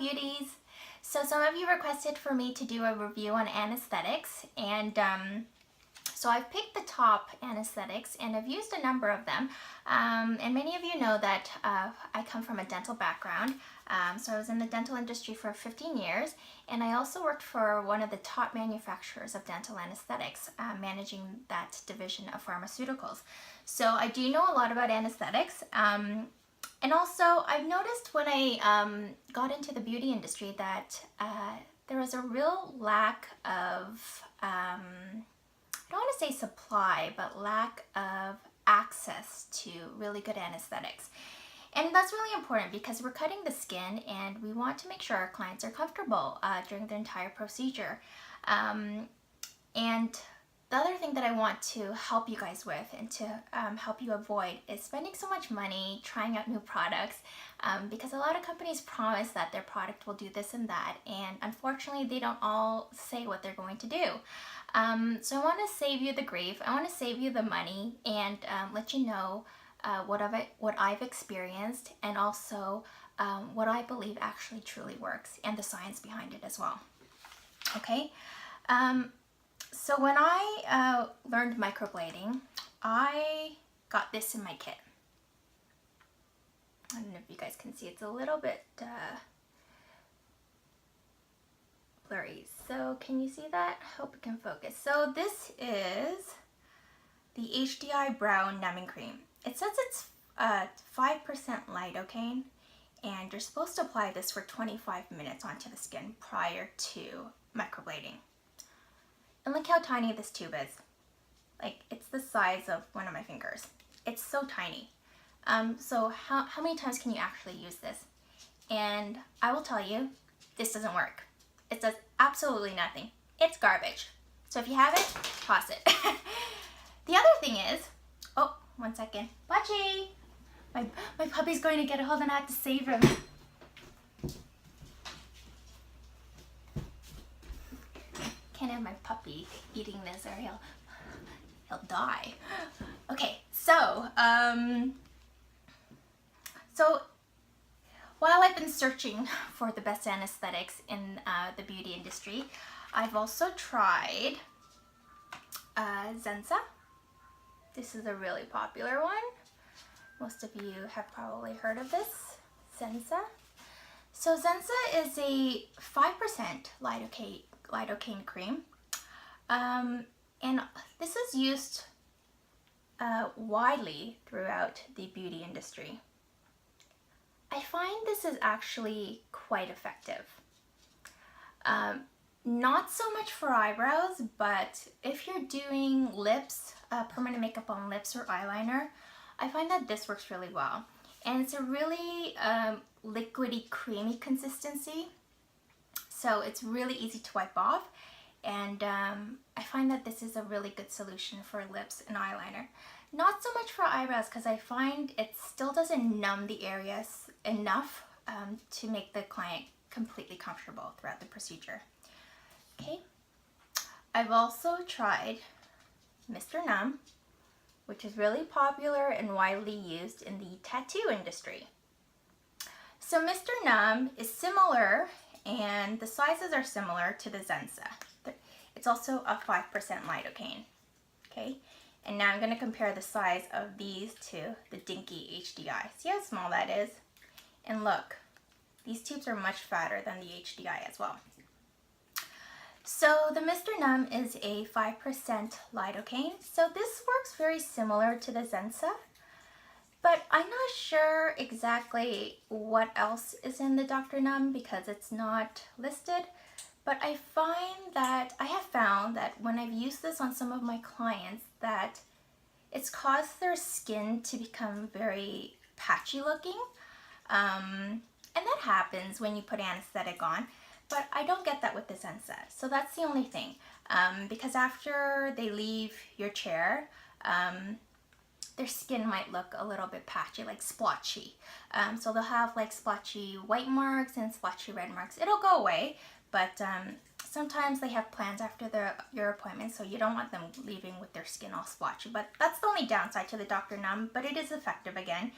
beauties. So some of you requested for me to do a review on anesthetics, and so I've picked the top anesthetics and I've used a number of them, and many of you know that I come from a dental background. So I was in the dental industry for 15 years, and I also worked for one of the top manufacturers of dental anesthetics, managing that division of pharmaceuticals. So I do know a lot about anesthetics. And also, I've noticed when I got into the beauty industry that there was a real lack of, I don't want to say supply, but lack of access to really good anesthetics. And that's really important because we're cutting the skin and we want to make sure our clients are comfortable during the entire procedure. And the other thing that I want to help you guys with and to help you avoid is spending so much money trying out new products, because a lot of companies promise that their product will do this and that, and unfortunately they don't all say what they're going to do. So I want to save you the grief, I want to save you the money, and let you know what I've experienced, and also what I believe actually truly works, and the science behind it as well. Okay. So when I learned microblading, I got this in my kit. I don't know if you guys can see, it's a little bit blurry. So can you see that? I hope it can focus. So this is the HDI Brow Numbing Cream. It says it's 5% lidocaine, and you're supposed to apply this for 25 minutes onto the skin prior to microblading. And look how tiny this tube is. Like, it's the size of one of my fingers. It's so tiny. So how many times can you actually use this? And I will tell you, this doesn't work. It does absolutely nothing. It's garbage. So if you have it, toss it. The other thing is, oh, 1 second. Butchie! My puppy's going to get a hold and I have to save him. Can't have my puppy eating this or he'll die. Okay, so while I've been searching for the best anesthetics in the beauty industry, I've also tried Zensa. This is a really popular one. Most of you have probably heard of this, Zensa. So Zensa is a 5% lidocaine cream, and this is used widely throughout the beauty industry. I find this is actually quite effective. Not so much for eyebrows, but if you're doing lips, permanent makeup on lips or eyeliner, I find that this works really well. And it's a really liquidy, creamy consistency. So it's really easy to wipe off, and I find that this is a really good solution for lips and eyeliner. Not so much for eyebrows, because I find it still doesn't numb the areas enough to make the client completely comfortable throughout the procedure. Okay, I've also tried Mr. Numb, which is really popular and widely used in the tattoo industry. So Mr. Numb is similar, and the sizes are similar to the Zensa. It's also a 5% lidocaine. Okay, and now I'm going to compare the size of these to the Dinky HDI. See how small that is? And look, these tubes are much fatter than the HDI as well. So the Mr. Numb is a 5% lidocaine. So this works very similar to the Zensa, but I'm not sure exactly what else is in the Dr. Numb because it's not listed. But I have found that when I've used this on some of my clients, that it's caused their skin to become very patchy looking. And that happens when you put anesthetic on, but I don't get that with the Zensa. So that's the only thing. Because after they leave your chair, their skin might look a little bit patchy, like splotchy. So they'll have like splotchy white marks and splotchy red marks. It'll go away, but sometimes they have plans after your appointment, so you don't want them leaving with their skin all splotchy. But that's the only downside to the Dr. Numb, but it is effective again.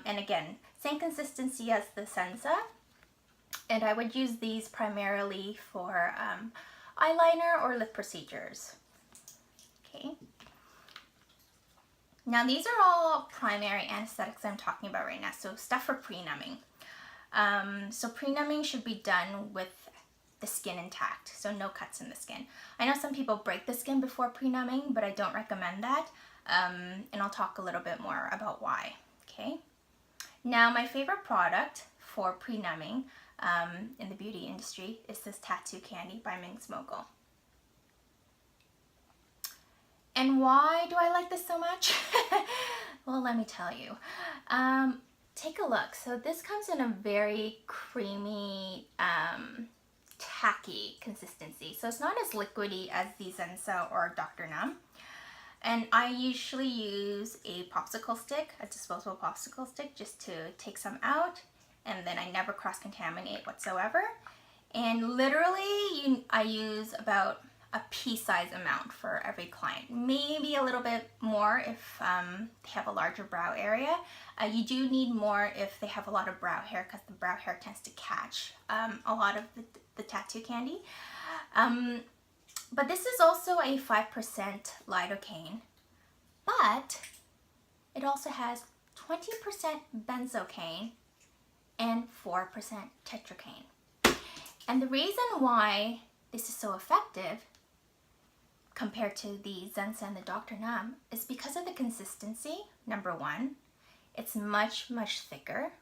And again, same consistency as the Zensa. And I would use these primarily for eyeliner or lip procedures. Okay. Now these are all primary anesthetics I'm talking about right now, so stuff for pre-numbing. So pre-numbing should be done with the skin intact, so no cuts in the skin. I know some people break the skin before pre-numbing, but I don't recommend that, and I'll talk a little bit more about why. Okay. Now my favorite product for pre-numbing in the beauty industry is this tattoo candy by Minx Mogul. And why do I like this so much? Well, let me tell you. Take a look. So this comes in a very creamy, tacky consistency. So it's not as liquidy as the Zensa or Dr Numb. And I usually use a popsicle stick, a disposable popsicle stick, just to take some out. And then I never cross-contaminate whatsoever. And literally, I use about a pea-size amount for every client. Maybe a little bit more if they have a larger brow area. You do need more if they have a lot of brow hair, because the brow hair tends to catch a lot of the tattoo candy. But this is also a 5% lidocaine, but it also has 20% benzocaine and 4% tetracaine. And the reason why this is so effective compared to the Zensa and the Dr Numb is because of the consistency. Number one, it's much, much thicker.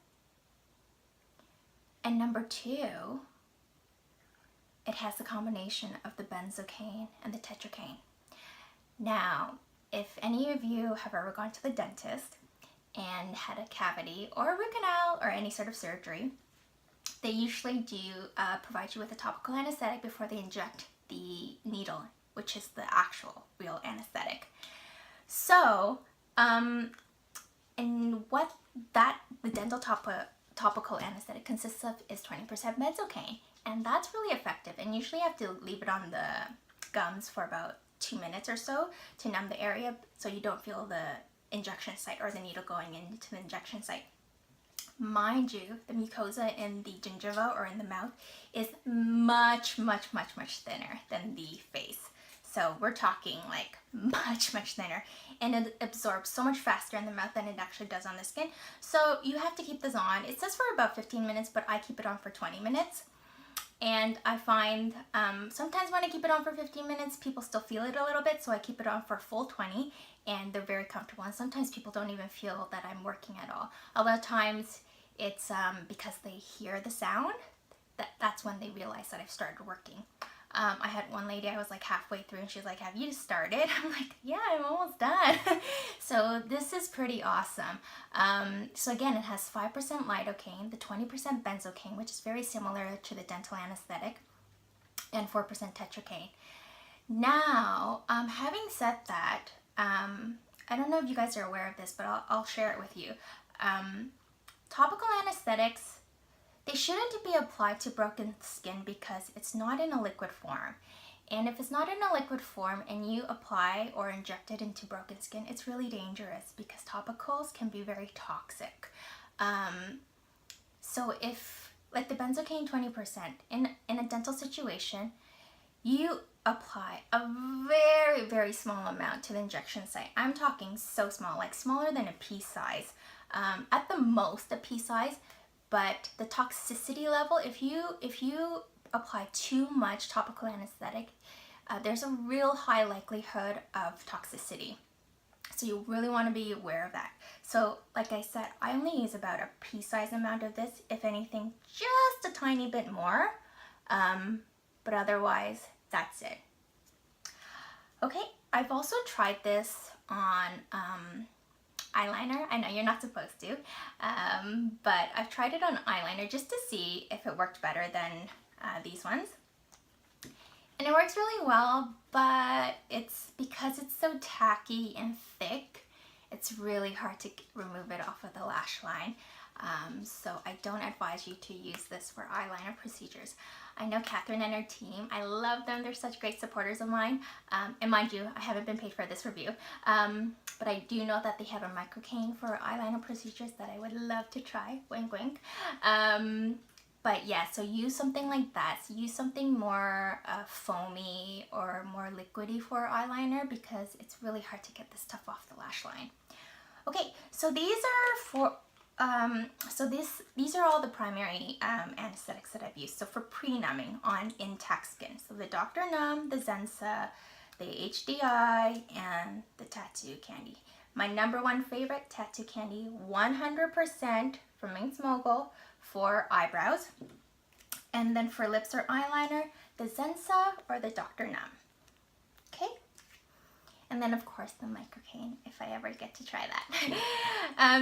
And number two, it has the combination of the benzocaine and the tetracaine. Now, if any of you have ever gone to the dentist and had a cavity or a root canal or any sort of surgery, they usually do provide you with a topical anesthetic before they inject the needle, which is the actual real anesthetic. So, and what the dental topical anesthetic consists of is 20% benzocaine, and that's really effective. And usually you have to leave it on the gums for about 2 minutes or so to numb the area, so you don't feel the injection site or the needle going into the injection site. Mind you, the mucosa in the gingiva or in the mouth is much, much, much, much thinner than the face. So we're talking like much, much thinner, and it absorbs so much faster in the mouth than it actually does on the skin. So you have to keep this on. It says for about 15 minutes, but I keep it on for 20 minutes. And I find sometimes when I keep it on for 15 minutes, people still feel it a little bit, so I keep it on for a full 20, and they're very comfortable. And sometimes people don't even feel that I'm working at all. A lot of times it's because they hear the sound, that's when they realize that I've started working. I had one lady, I was like halfway through, and she's like, "Have you started?" I'm like, "Yeah, I'm almost done." So this is pretty awesome. So again, it has 5% lidocaine, the 20% benzocaine, which is very similar to the dental anesthetic, and 4% tetracaine. Now, having said that, I don't know if you guys are aware of this, but I'll share it with you. Topical anesthetics, they shouldn't be applied to broken skin because it's not in a liquid form. And if it's not in a liquid form and you apply or inject it into broken skin, it's really dangerous because topicals can be very toxic. So if, like the benzocaine 20%, in a dental situation, you apply a very, very small amount to the injection site. I'm talking so small, like smaller than a pea size. At the most a pea size, but the toxicity level, if you apply too much topical anesthetic, there's a real high likelihood of toxicity. So you really want to be aware of that. So like I said, I only use about a pea-sized amount of this, if anything, just a tiny bit more, but otherwise that's it. Okay, I've also tried this on eyeliner. I know you're not supposed to, but I've tried it on eyeliner just to see if it worked better than these ones. And it works really well, but it's because it's so tacky and thick, it's really hard to remove it off of the lash line. So I don't advise you to use this for eyeliner procedures. I know Catherine and her team, I love them, they're such great supporters of mine. And mind you, I haven't been paid for this review, but I do know that they have a microcane for eyeliner procedures that I would love to try, wink wink. But yeah, so use something like that. So use something more foamy or more liquidy for eyeliner because it's really hard to get this stuff off the lash line. Okay, so these are for these are all the primary anesthetics that I've used. So for pre-numbing on intact skin, so the Dr. Numb, the Zensa, the HDI, and the Tattoo Candy. My #1 favorite, Tattoo Candy, 100% from Minx Mogul for eyebrows. And then for lips or eyeliner, the Zensa or the Dr. Numb. Okay? And then of course the microcane, if I ever get to try that.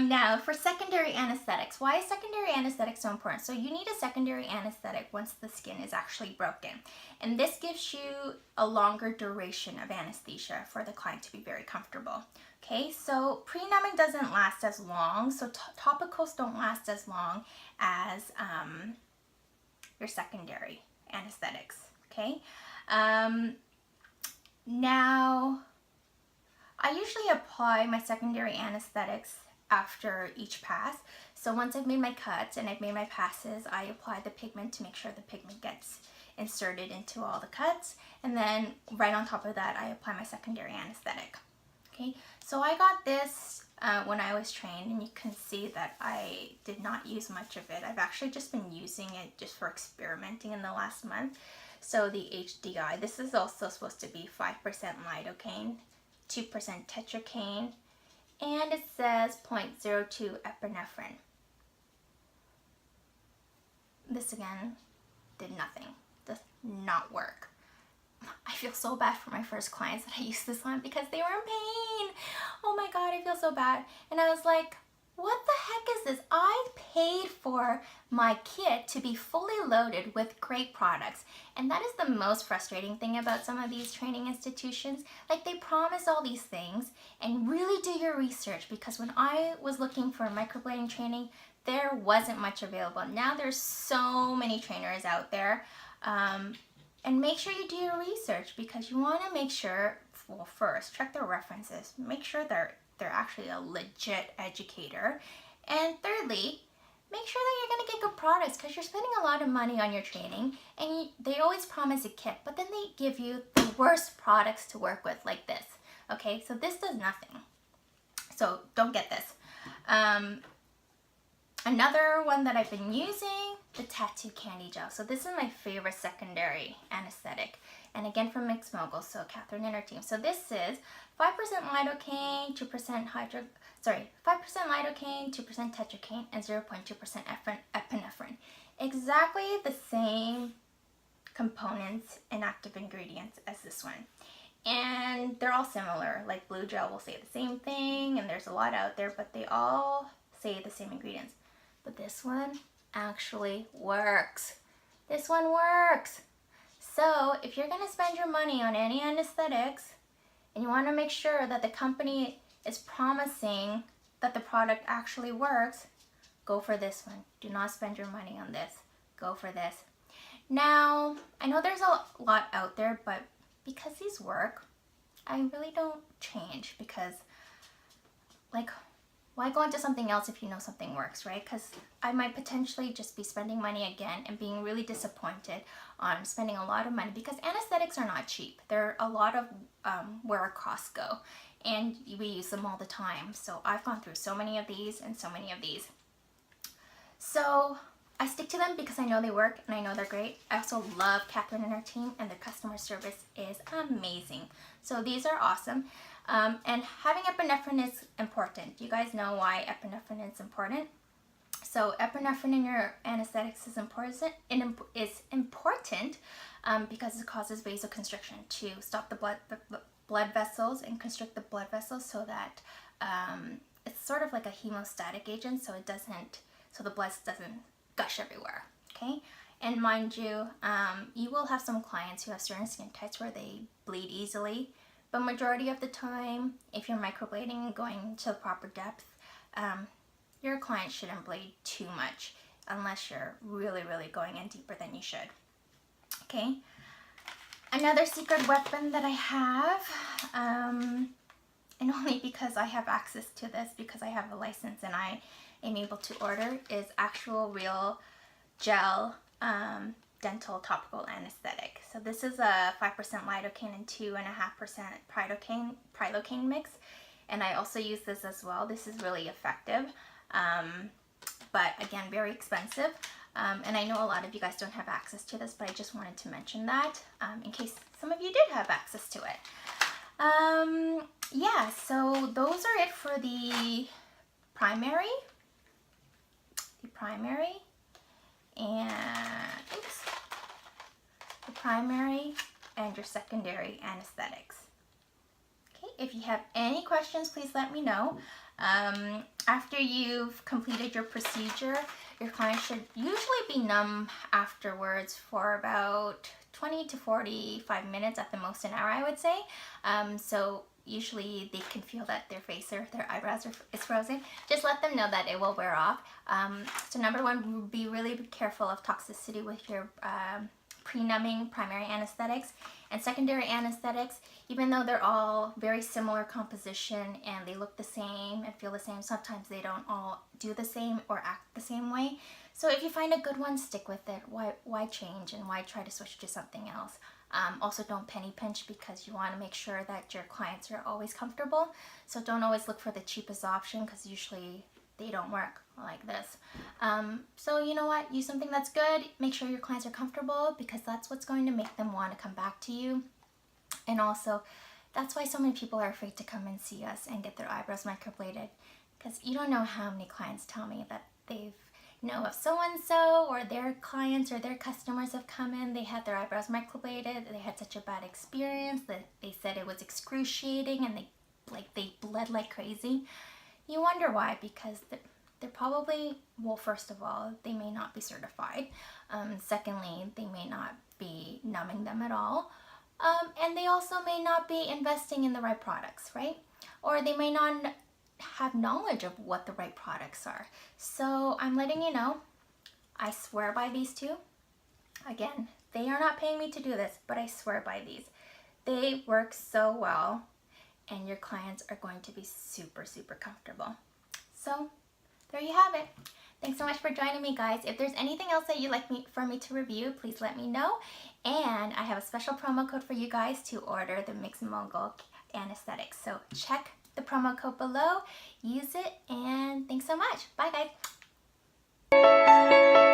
Now for secondary anesthetics. Why is secondary anesthetic so important? So you need a secondary anesthetic once the skin is actually broken. And this gives you a longer duration of anesthesia for the client to be very comfortable. Okay, so pre-numbing doesn't last as long, so topicals don't last as long as your secondary anesthetics. Okay, now I usually apply my secondary anesthetics after each pass. So once I've made my cuts and I've made my passes, I apply the pigment to make sure the pigment gets inserted into all the cuts, and then right on top of that I apply my secondary anesthetic. Okay, so I got this when I was trained, and you can see that I did not use much of it. I've actually just been using it just for experimenting in the last month. So the HDI, this is also supposed to be 5% lidocaine, 2% tetracaine, and it says 0.02 epinephrine. This again did nothing, does not work. I feel so bad for my first clients that I used this on because they were in pain. Oh my god, I feel so bad. And I was like, what the heck is this? I paid for my kit to be fully loaded with great products. And that is the most frustrating thing about some of these training institutions. Like, they promise all these things, and really do your research, because when I was looking for microblading training, there wasn't much available. Now there's so many trainers out there. And make sure you do your research, because you want to make sure, well, first, check their references. Make sure they're actually a legit educator. And thirdly, make sure that you're going to get good products, because you're spending a lot of money on your training, and they always promise a kit, but then they give you the worst products to work with, like this. Okay, so this does nothing. So don't get this. Another one that I've been using, the Tattoo Candy Gel. So this is my favorite secondary anesthetic. And again from Minx Mogul, so Catherine and her team. So this is 5% lidocaine, 2% 5% lidocaine, 2% tetracaine, and 0.2% epinephrine. Exactly the same components and active ingredients as this one. And they're all similar. Like Blue Gel will say the same thing, and there's a lot out there, but they all say the same ingredients. But this one actually works. This one works. So if you're going to spend your money on any anesthetics and you want to make sure that the company is promising that the product actually works, go for this one. Do not spend your money on this. Go for this. Now, I know there's a lot out there, but because these work, I really don't change, because, like, why go into something else if you know something works, right? Because I might potentially just be spending money again and being really disappointed on spending a lot of money, because anesthetics are not cheap. They're a lot of where our costs go, and we use them all the time. So I've gone through so many of these and so many of these. So I stick to them because I know they work and I know they're great. I also love Catherine and her team, and their customer service is amazing. So these are awesome. And having epinephrine is important. You guys know why epinephrine is important. So epinephrine in your anesthetics is important. Because it causes vasoconstriction to stop the blood vessels and constrict the blood vessels, so that it's sort of like a hemostatic agent, so the blood doesn't gush everywhere. Okay. And mind you, you will have some clients who have certain skin types where they bleed easily. But majority of the time, if you're microblading and going to the proper depth, your client shouldn't bleed too much unless you're really, really going in deeper than you should. Okay. Another secret weapon that I have, and only because I have access to this, because I have a license and I am able to order, is actual real gel dental topical anesthetic. So this is a 5% lidocaine and 2.5% prilocaine mix, and I also use this as well. This is really effective, but again, very expensive. And I know a lot of you guys don't have access to this, but I just wanted to mention that in case some of you did have access to it. Yeah, so those are it for the primary. And your secondary anesthetics. Okay, if you have any questions, please let me know. After you've completed your procedure, your client should usually be numb afterwards for about 20 to 45 minutes, at the most an hour, I would say. So usually they can feel that their face or their eyebrows is frozen. Just let them know that it will wear off. So number one, be really careful of toxicity with your pre-numbing primary anesthetics and secondary anesthetics. Even though they're all very similar composition and they look the same and feel the same, sometimes they don't all do the same or act the same way. So if you find a good one, stick with it. Why change, and why try to switch to something else? Also, don't penny pinch, because you want to make sure that your clients are always comfortable. So don't always look for the cheapest option, because usually they don't work like this. So you know what? Use something that's good. Make sure your clients are comfortable, because that's what's going to make them want to come back to you. And also, that's why so many people are afraid to come and see us and get their eyebrows microbladed, because you don't know how many clients tell me that they've know of so-and-so, or their clients or their customers have come in, they had their eyebrows microbladed, they had such a bad experience that they said it was excruciating, and they bled like crazy. You wonder why, because they're probably, well, first of all, they may not be certified. Secondly, they may not be numbing them at all. And they also may not be investing in the right products, right? Or they may not have knowledge of what the right products are. So I'm letting you know, I swear by these two. Again, they are not paying me to do this, but I swear by these. They work so well, and your clients are going to be super, super comfortable. So there you have it. Thanks so much for joining me, guys. If there's anything else that you'd like for me to review, please let me know. And I have a special promo code for you guys to order the Minx Mogul anesthetics. So check the promo code below, use it, and thanks so much. Bye, guys.